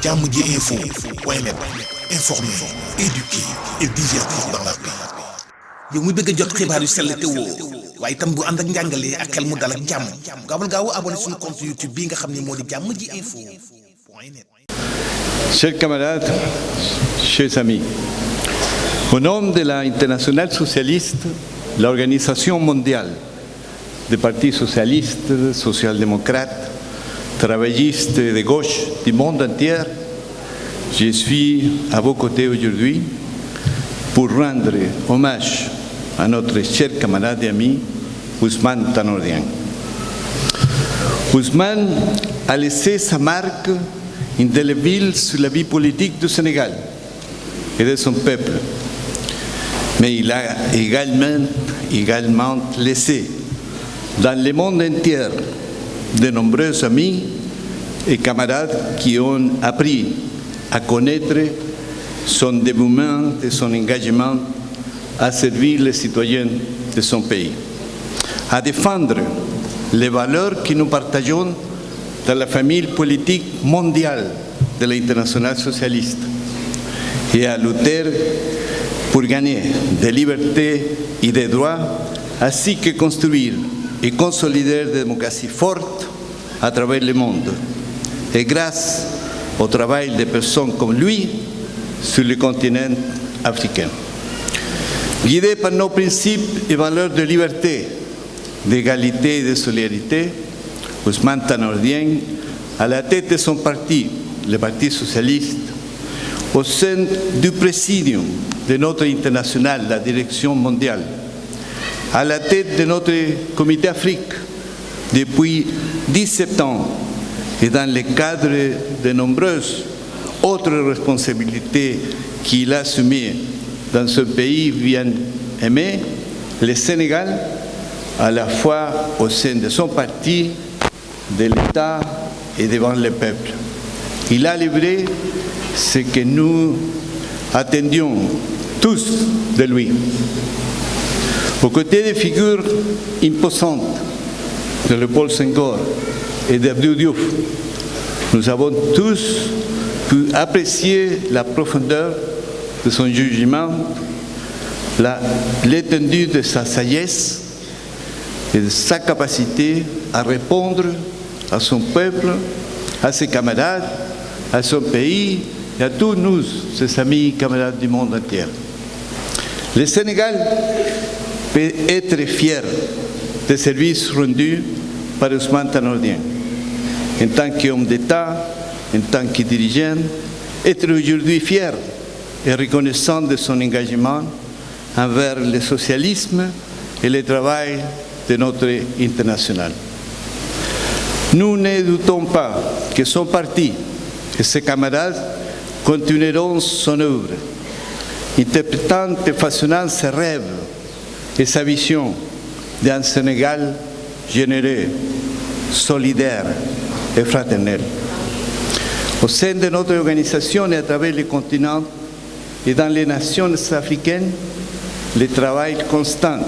Jammji Info .net, informer, éduquer et divertir dans la paix. yow muy bëgg a jot xibaar yu sell te woo waaye itam bu ànd ak njàngalee ak xel mu dal ak jàmm gaawal gaaw abonné suñu compte YouTube bi nga xam ne moo di Jammji Info .net. Chers camarades, chers amis, au nom de l'Internationale socialiste, l'Organisation mondiale des partis socialistes, social-démocrates, travaillistes et de gauche du monde entier, je suis à vos côtés aujourd'hui pour rendre hommage à notre cher camarade et ami Ousmane Tanor Dieng. Ousmane a laissé sa marque indélébile sur la vie politique du Sénégal et de son peuple. Mais il a également laissé dans le monde entier de nombreux amis et camarades qui ont appris à connaître son dévouement et son engagement à servir les citoyens de son pays, à défendre les valeurs que nous partageons dans la famille politique mondiale de l'Internationale socialiste et à lutter pour gagner des libertés et des droits, ainsi que construire et consolider des démocraties fortes à travers le monde. Et grâce au travail de personnes comme lui sur le continent africain. Guidé par nos principes et valeurs de liberté, d'égalité et de solidarité, Ousmane Tanor Dieng, à la tête de son parti, le Parti socialiste, au sein du présidium de notre internationale, la direction mondiale, à la tête de notre comité Afrique depuis 17 ans et dans le cadre de nombreuses autres responsabilités qu'il a assumées dans ce pays bien aimé, le Sénégal, à la fois au sein de son parti, de l'État et devant le peuple. Il a livré ce que nous attendions tous de lui. Aux côtés des figures imposantes de Léopold Senghor et d'Abdou Diouf, nous avons tous pu apprécier la profondeur de son jugement, l'étendue de sa sagesse et de sa capacité à répondre à son peuple, à ses camarades, à son pays et à tous nous, ses amis et camarades du monde entier. Le Sénégal peut être fier des services rendus par Ousmane Tanor Dieng. En tant qu'homme d'État, en tant que dirigeant, être aujourd'hui fier et reconnaissant de son engagement envers le socialisme et le travail de notre international. Nous ne doutons pas que son parti et ses camarades continueront son œuvre, interprétant et façonnant ses rêves et sa vision d'un Sénégal généreux, solidaire et fraternel. Au sein de notre organisation et à travers le continent et dans les nations africaines, le travail constant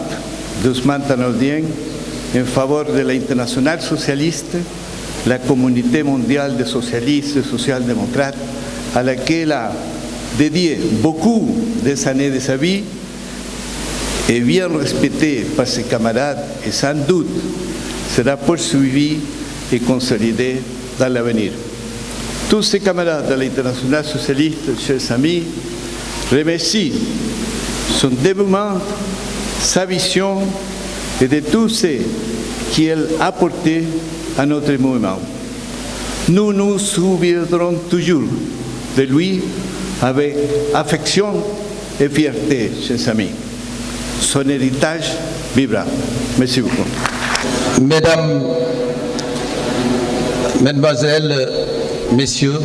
d'Ousmane Tanor Dieng en faveur de l'Internationale socialiste, la communauté mondiale des socialistes et social-démocrates, à laquelle a dédié beaucoup des années de sa vie, est bien respecté par ses camarades et sans doute sera poursuivi et consolidé dans l'avenir. Tous ces camarades de l'Internationale socialiste, chers amis, remercient son dévouement, sa vision et de tout ce qu'il a apporté à notre mouvement. Nous nous souviendrons toujours de lui avec affection et fierté, chers amis. Son héritage vivra. Merci beaucoup. Mesdames, Mesdemoiselles, Messieurs,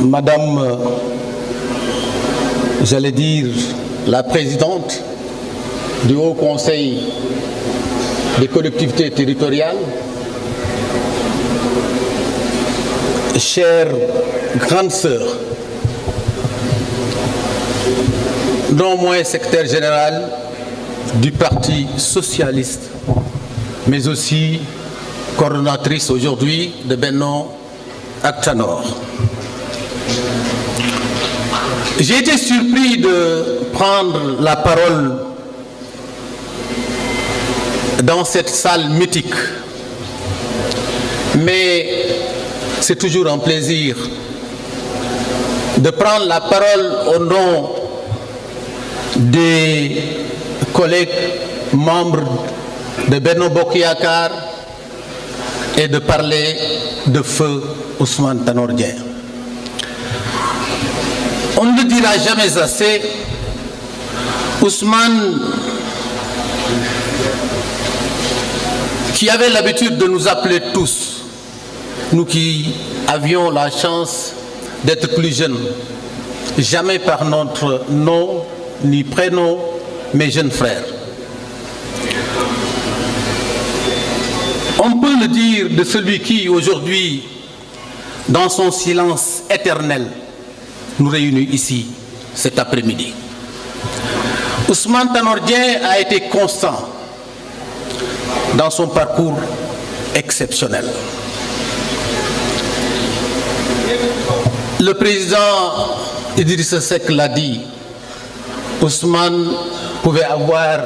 Madame, j'allais dire la présidente du Haut Conseil des collectivités territoriales, chère grande sœur, non moins secrétaire général du Parti socialiste, mais aussi coordonnatrice aujourd'hui de Benno Actanor. J'ai été surpris de prendre la parole dans cette salle mythique, mais c'est toujours un plaisir de prendre la parole au nom des collègues membres de Benno Bokk Yakaar et de parler de feu Ousmane Tanor Dieng. On ne le dira jamais assez, Ousmane, qui avait l'habitude de nous appeler tous, nous qui avions la chance d'être plus jeunes, jamais par notre nom ni prénom, mes jeunes frères. On peut le dire de celui qui, aujourd'hui, dans son silence éternel, nous réunit ici cet après-midi. Ousmane Tanor Dieng a été constant dans son parcours exceptionnel. Le président Idrissa Seck l'a dit, Ousmane pouvait avoir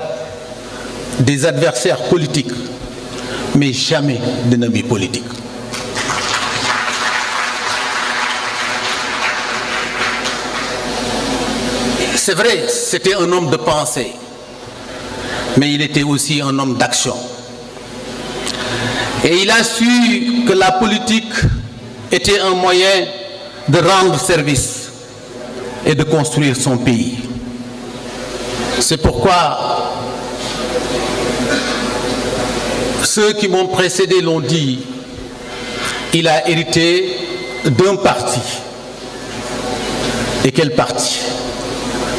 des adversaires politiques, mais jamais d'ennemis politiques. C'est vrai, c'était un homme de pensée, mais il était aussi un homme d'action. Et il a su que la politique était un moyen de rendre service et de construire son pays. C'est pourquoi ceux qui m'ont précédé l'ont dit, il a hérité d'un parti. Et quel parti?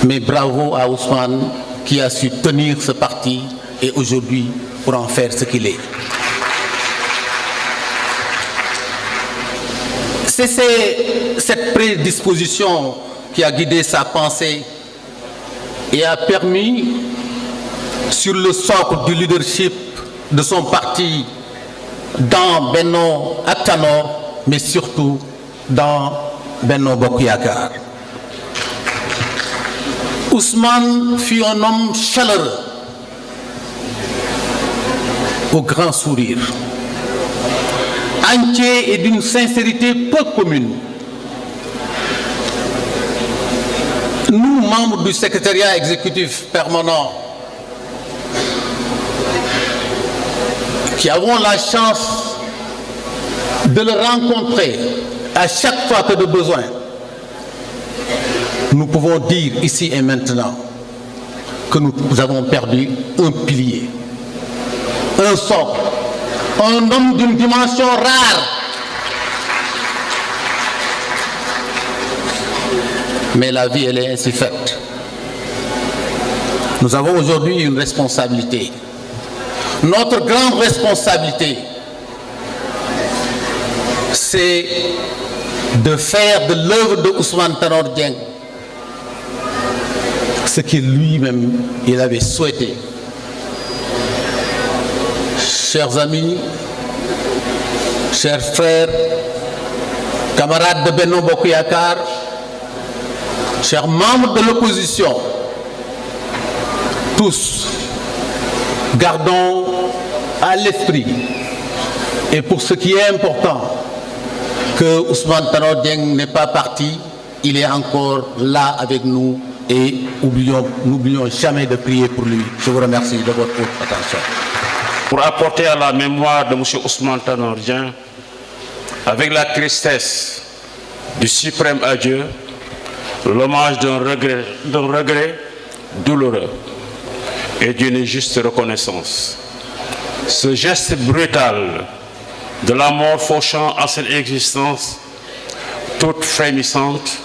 Mais bravo à Ousmane qui a su tenir ce parti et aujourd'hui pour en faire ce qu'il est. C'est cette prédisposition qui a guidé sa pensée et a permis, sur le socle du leadership de son parti dans Benno Actanor, mais surtout dans Benno Bokk Yakaar. Ousmane fut un homme chaleureux, au grand sourire, entier et d'une sincérité peu commune. Nous, membres du secrétariat exécutif permanent, qui avons la chance de le rencontrer à chaque fois que de besoin, nous pouvons dire ici et maintenant que nous avons perdu un pilier, un socle, un homme d'une dimension rare. Mais la vie, elle est ainsi faite. Nous avons aujourd'hui une responsabilité. Notre grande responsabilité, c'est de faire de l'œuvre de Ousmane Tanor Dieng ce qu'il lui-même il avait souhaité. Chers amis, chers frères, camarades de Benno Bokk Yakaar, chers membres de l'opposition, tous, gardons à l'esprit, et pour ce qui est important, que Ousmane Tanor Dieng n'est pas parti, il est encore là avec nous et n'oublions jamais de prier pour lui. Je vous remercie de votre attention. Pour apporter à la mémoire de M. Ousmane Tanor Dieng, avec la tristesse du suprême adieu, l'hommage d'un regret douloureux et d'une juste reconnaissance. Ce geste brutal de la mort fauchant à cette existence toute frémissante,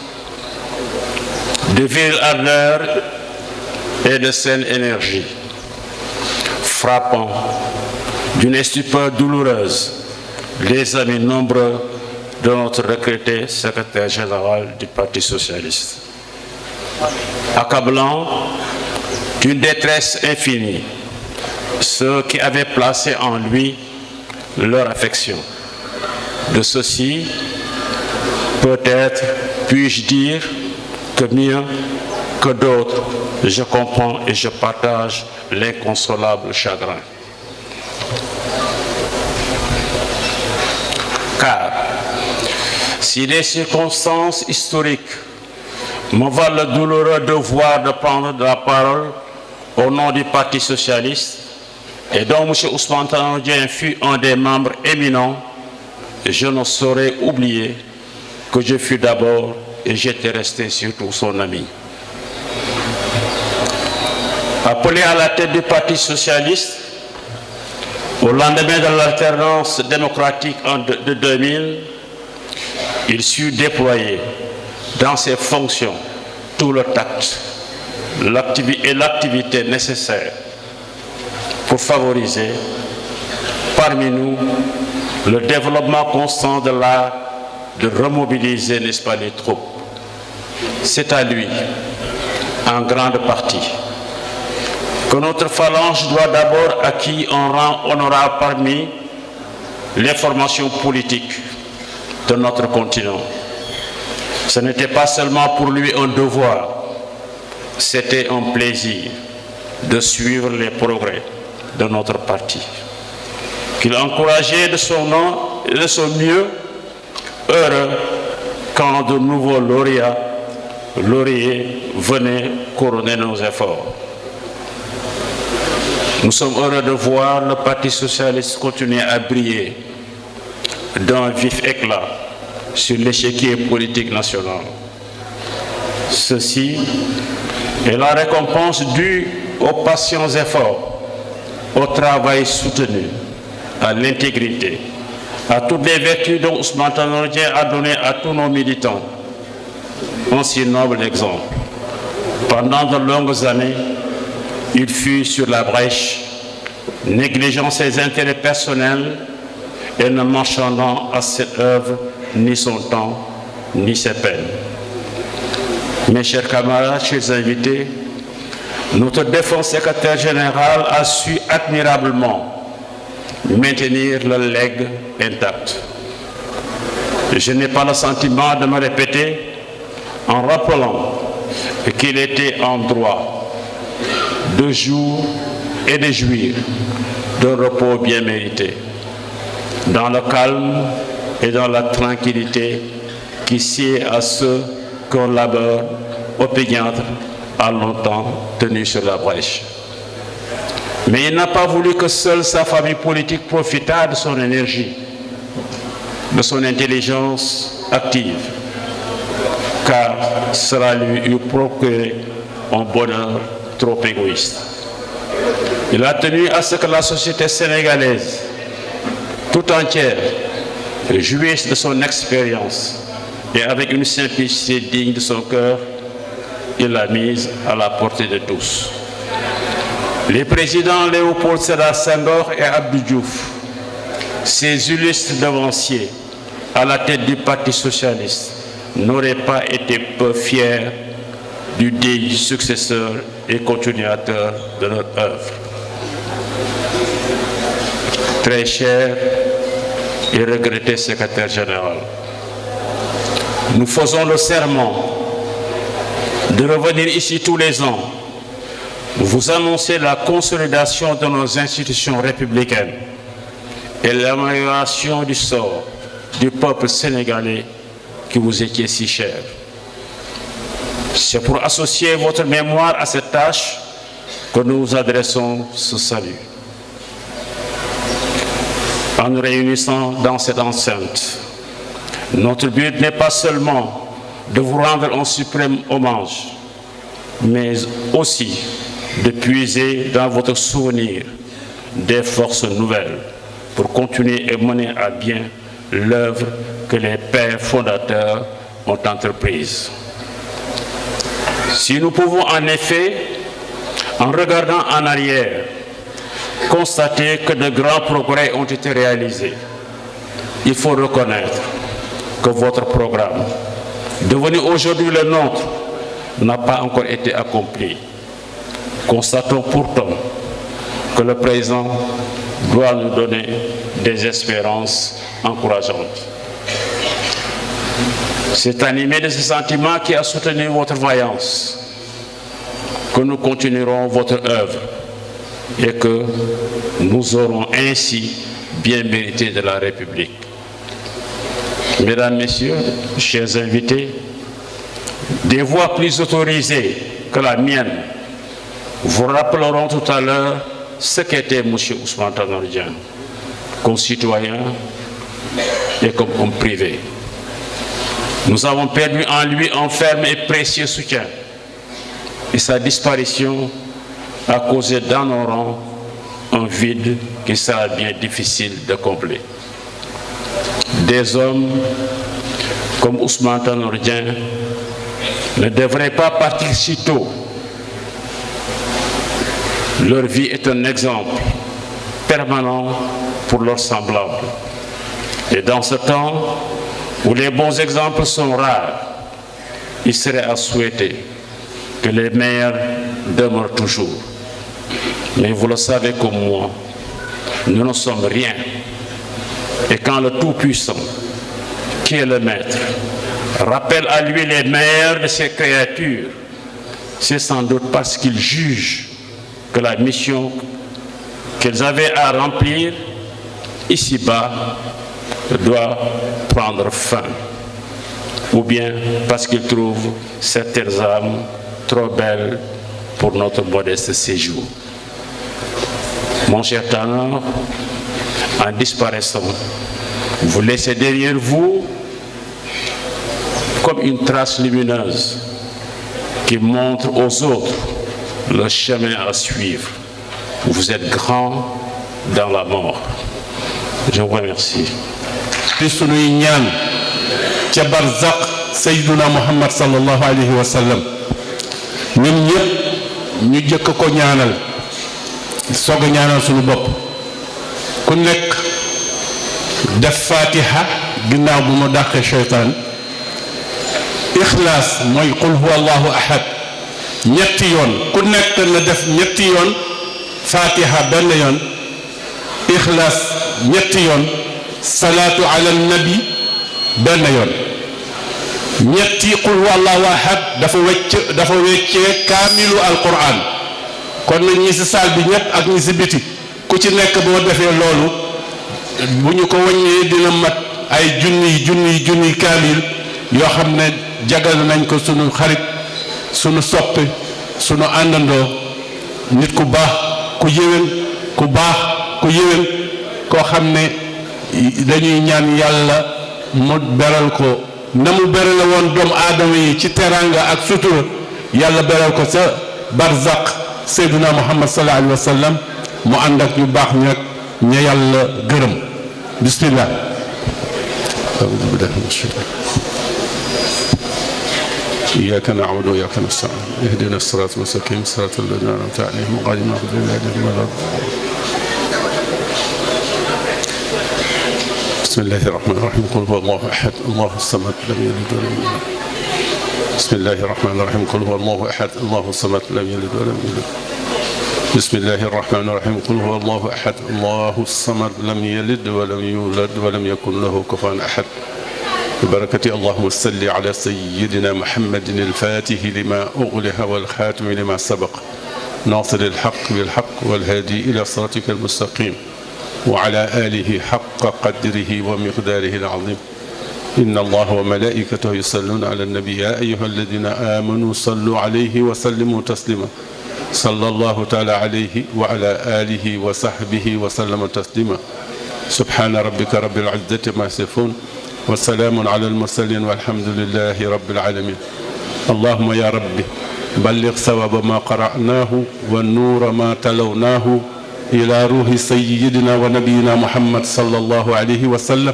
de virile ardeur et de saine énergie, frappant d'une stupeur douloureuse les amis nombreux de notre regretté secrétaire général du Parti socialiste, accablant d'une détresse infinie ceux qui avaient placé en lui leur affection. De ceux-ci, Peut-être puis-je dire que mieux que d'autres, je comprends et je partage l'inconsolable chagrin. Car si les circonstances historiques me valent le douloureux devoir de prendre la parole au nom du Parti socialiste, et dont M. Ousmane Tanor Dieng fut un des membres éminents, je ne saurais oublier que je fus d'abord et j'étais resté surtout son ami. Appelé à la tête du Parti socialiste, au lendemain de l'alternance démocratique de 2000, il sut déployer dans ses fonctions tout le tact et l'activité nécessaire pour favoriser parmi nous le développement constant de l'art de remobiliser, n'est-ce pas, les troupes. C'est à lui, en grande partie, que notre phalange doit d'abord acquis un rang honorable parmi les formations politiques de notre continent. Ce n'était pas seulement pour lui un devoir, c'était un plaisir de suivre les progrès de notre parti, qu'il encourageait de son nom et de son mieux, heureux quand de nouveaux lauriers venaient couronner nos efforts. Nous sommes heureux de voir le Parti socialiste continuer à briller d'un vif éclat sur l'échiquier politique national. Ceci est la récompense due aux patients efforts, au travail soutenu, à l'intégrité, à toutes les vertus dont Ousmane Tanor Dieng a donné à tous nos militants un si noble exemple. Pendant de longues années, il fut sur la brèche, négligeant ses intérêts personnels et ne marchandant à cette œuvre ni son temps, ni ses peines. Mes chers camarades, chers invités, notre défunt secrétaire général a su admirablement maintenir le legs intact. Je n'ai pas le sentiment de me répéter en rappelant qu'il était en droit de jour et de jouir d'un repos bien mérité, dans le calme et dans la tranquillité qui sied à ceux qu'un labeur opiniâtre a longtemps tenu sur la brèche. Mais il n'a pas voulu que seule sa famille politique profitât de son énergie, de son intelligence active, car cela lui eût procuré un bonheur trop égoïste. Il a tenu à ce que la société sénégalaise tout entière jouisse de son expérience et avec une simplicité digne de son cœur, il l'a mise à la portée de tous. Les présidents Léopold Sédar Senghor et Abdou Diouf, ces illustres devanciers à la tête du Parti socialiste, n'auraient pas été peu fiers du digne successeur et continuateur de notre œuvre. Très cher et regretté secrétaire général, nous faisons le serment de revenir ici tous les ans, vous annoncer la consolidation de nos institutions républicaines et l'amélioration du sort du peuple sénégalais qui vous étiez si cher. C'est pour associer votre mémoire à cette tâche que nous vous adressons ce salut. En nous réunissant dans cette enceinte, notre but n'est pas seulement de vous rendre un suprême hommage, mais aussi de puiser dans votre souvenir des forces nouvelles pour continuer et mener à bien l'œuvre que les pères fondateurs ont entreprise. Si nous pouvons en effet, en regardant en arrière, constater que de grands progrès ont été réalisés, il faut reconnaître que votre programme, devenu aujourd'hui le nôtre, n'a pas encore été accompli. Constatons pourtant que le présent doit nous donner des espérances encourageantes. C'est animé de ce sentiment qui a soutenu votre vaillance que nous continuerons votre œuvre et que nous aurons ainsi bien mérité de la République. Mesdames, Messieurs, chers invités, des voix plus autorisées que la mienne vous rappelleront tout à l'heure ce qu'était M. Ousmane Tanor Dieng, comme citoyen et comme homme privé. Nous avons perdu en lui un ferme et précieux soutien, et sa disparition a causé dans nos rangs un vide qui sera bien difficile de combler. Des hommes comme Ousmane Tanor Dieng ne devraient pas partir si tôt. Leur vie est un exemple permanent pour leurs semblables. Et dans ce temps où les bons exemples sont rares, il serait à souhaiter que les meilleurs demeurent toujours. Mais vous le savez comme moi, nous ne sommes rien. Et quand le Tout-Puissant, qui est le Maître, rappelle à lui les meilleurs de ses créatures, c'est sans doute parce qu'il juge que la mission qu'ils avaient à remplir ici-bas doit prendre fin, ou bien parce qu'il trouve certaines âmes trop belles pour notre modeste séjour. Mon cher Tanor, en disparaissant, vous laissez derrière vous comme une trace lumineuse qui montre aux autres le chemin à suivre. Vous êtes grand dans la mort. Je vous remercie. di sunuy ñaan ca barzaq sayyiduna Muhammad sallallahu alayhi wa sallam ñun ñëpp ñu jëkk ko ñaanal soog a ñaanal sunu bopp ku nekk def fatiha ginnaaw bu mu dàqee seytaan ixlaas mooy qul huwa allahu ahad ñetti yoon ku nekk na def ñetti yoon fatiha benn yoon ixlaas ñetti yoon salaatu ala nabi benn yoon ñetti qul huwa allahu ahad dafa weccee kaamilu alquran kon nag ñi si saal bi ñëpp ak ñi si biti ku ci nekk boo defee loolu bu ñu ko wàññee dina mat ay junniy kaamil yoo xam ne jagal nañ ko sunu xarit sunu soppe sunu àndandoo nit ku baax ku yéwén koo xam ne dañuy ñaan yàlla mu beral ko na mu berale woon doomu aadama yi ci teraanga ak sutura yàlla beral ko sa barzaq seyduna muhammad sallallahu alayhi wa sallam mu ànd ak ñu baax ñag ña yàlla gërëm bismillah إياك نعبد وإياك نستعين اهدنا الصراط المستقيم صراط الذين أنعمت عليهم غير المغضوب عليهم ولا الضالين بسم الله الرحمن الرحيم قل هو الله أحد الله الصمد لم يلد ولم يولد بسم الله الرحمن الرحيم قل هو الله أحد الله الصمد لم يلد ولم يولد بسم الله الرحمن الرحيم قل هو الله أحد الله الصمد لم يلد ولم يولد ولم يكن له كفوا أحد ببركة اللهم صل على سيدنا محمد الفاتح لما أغلق والخاتم لما سبق ناصر الحق بالحق والهادي إلى صراطك المستقيم وعلى آله حق قدره ومقداره العظيم إن الله وملائكته يصلون على النبي يا أيها الذين آمنوا صلوا عليه وسلموا تسليما صلى الله تعالى عليه وعلى آله وصحبه وسلم تسليما سبحان ربك رب العزة ما يصفون وسلام على المرسلين والحمد لله رب العالمين اللهم يا ربي بلغ ثواب ما قرأناه والنور ما تلوناه إلى روح سيدنا ونبينا محمد صلى الله عليه وسلم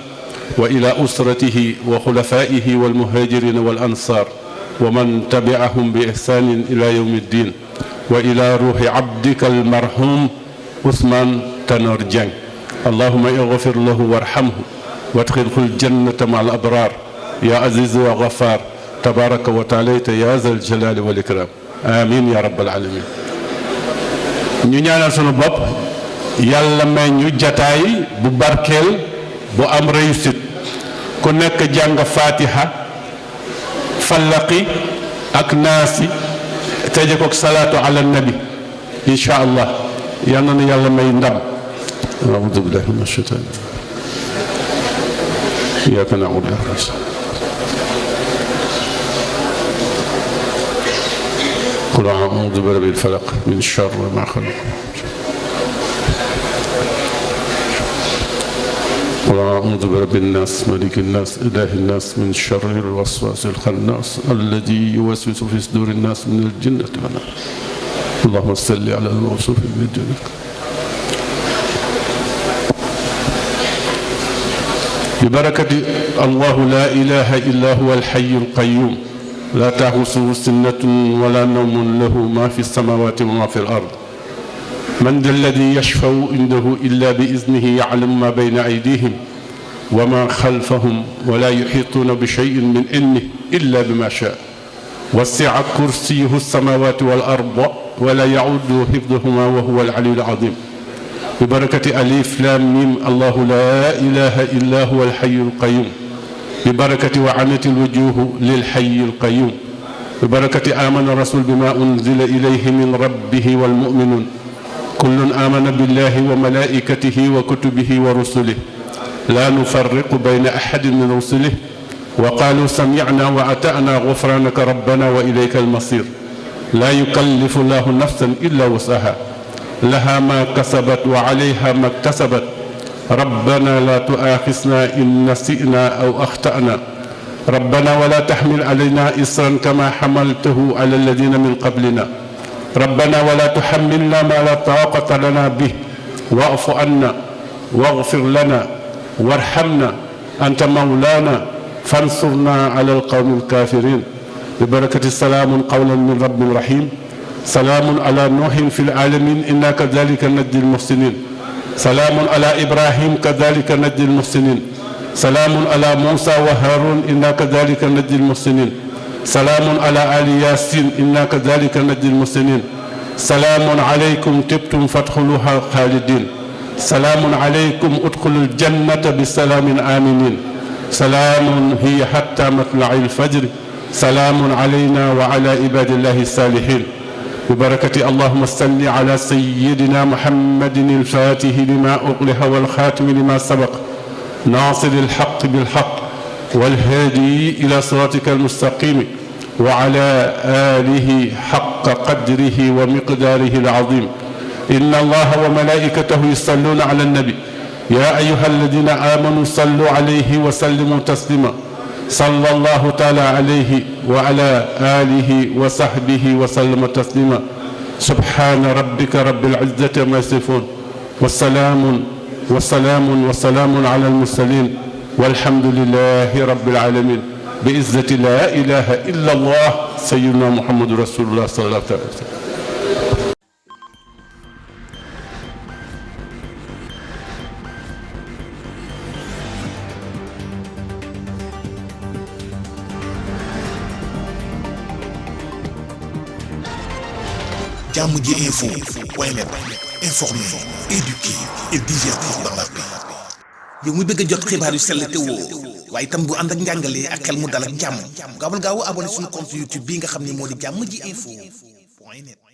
وإلى أسرته وخلفائه والمهاجرين والأنصار ومن تبعهم بإحسان إلى يوم الدين وإلى روح عبدك المرحوم عثمان تانور ديeng اللهم اغفر له وارحمه وادخله الجنة مع الأبرار يا عزيز وغفار تبارك وتعالى يا ذا الجلال والإكرام آمين يا رب العالمين ñu ñaanal sunu bopp yàlla may ñu jataay bu barkeel bu am réussite ku nekk jàng fatiha fallaqi ak naasi tëje ko salaatu ala nabi incha allah yal na yàlla may ndam. a'uudu billahi mina shaytaani iyyaaka na'budu wa iyyaaka nasta'iin. qul a'uudu bi rabbil falaq min sharri maa xalaq. قل أعوذ برب الناس ملك الناس إله الناس من شر الوسواس الخناس الذي يوسوس في صدور الناس من الجنة والناس. اللهم صل على الموصوف بالجنة. ببركة الله لا إله إلا هو الحي القيوم لا تأخذه سنة ولا نوم له ما في السماوات وما في الأرض. من ذا الذي يشفع عنده إلا بإذنه يعلم ما بين أيديهم وما خلفهم ولا يحيطون بشيء من علمه إلا بما شاء وسع كرسيه السماوات والأرض ولا يعود حفظهما وهو العلي العظيم. ببركة ألف لام ميم الله لا إله إلا هو الحي القيوم. ببركة وعنت الوجوه للحي القيوم. ببركة آمن الرسول بما أنزل إليه من ربه والمؤمنون كل آمن بالله وملائكته وكتبه ورسله لا نفرق بين أحد من رسله وقالوا سمعنا وأطعنا غفرانك ربنا وإليك المصير. لا يكلف الله نفسا إلا وسعها لها ما كسبت وعليها ما اكتسبت. ربنا لا تؤاخذنا إن نسينا أو أخطأنا ربنا ولا تحمل علينا إصرا كما حملته على الذين من قبلنا ربنا ولا تحملنا ما لا طاقة لنا به واعف عنا واغفر لنا وارحمنا أنت مولانا فانصرنا على القوم الكافرين. ببركة السلام قولا من رب رحيم. سلام على نوح في العالمين إنا كذلك نجزي المحسنين. سلام على إبراهيم كذلك نجزي المحسنين. سلام على موسى وهارون إنا كذلك نجزي المحسنين. سلام على آل ياسين إنا كذلك نجزي المحسنين. سلام عليكم طبتم فادخلوها خالدين. سلام عليكم ادخلوا الجنة بسلام آمنين. سلام هي حتى مطلع الفجر. سلام علينا وعلى عباد الله الصالحين. ببركة اللهم صل على سيدنا محمد الفاتح لما أغلق والخاتم لما سبق ناصر الحق بالحق والهادي إلى صراطك المستقيم وعلى آله حق قدره ومقداره العظيم. إن الله وملائكته يصلون على النبي يا أيها الذين آمنوا صلوا عليه وسلموا تسليما. صلى الله تعالى عليه وعلى آله وصحبه وسلم تسليما. سبحان ربك رب العزة ما يصفون والسلام على المرسلين والحمد لله رب العالمين بعزة لا إله إلا الله سيدنا محمد رسول الله صلى الله عليه وسلم. Jàmm ji info point net informer, éduquer et divertir dans la paix. yow mu bëgg a jot xibaar yu sell te woo waaye itam bu ànd ak njàngalee ak xel mu dal ak jàmm gaawal gaaw abonné suñu compte YouTube bii nga xam ne moo di Jàmm ji info point net.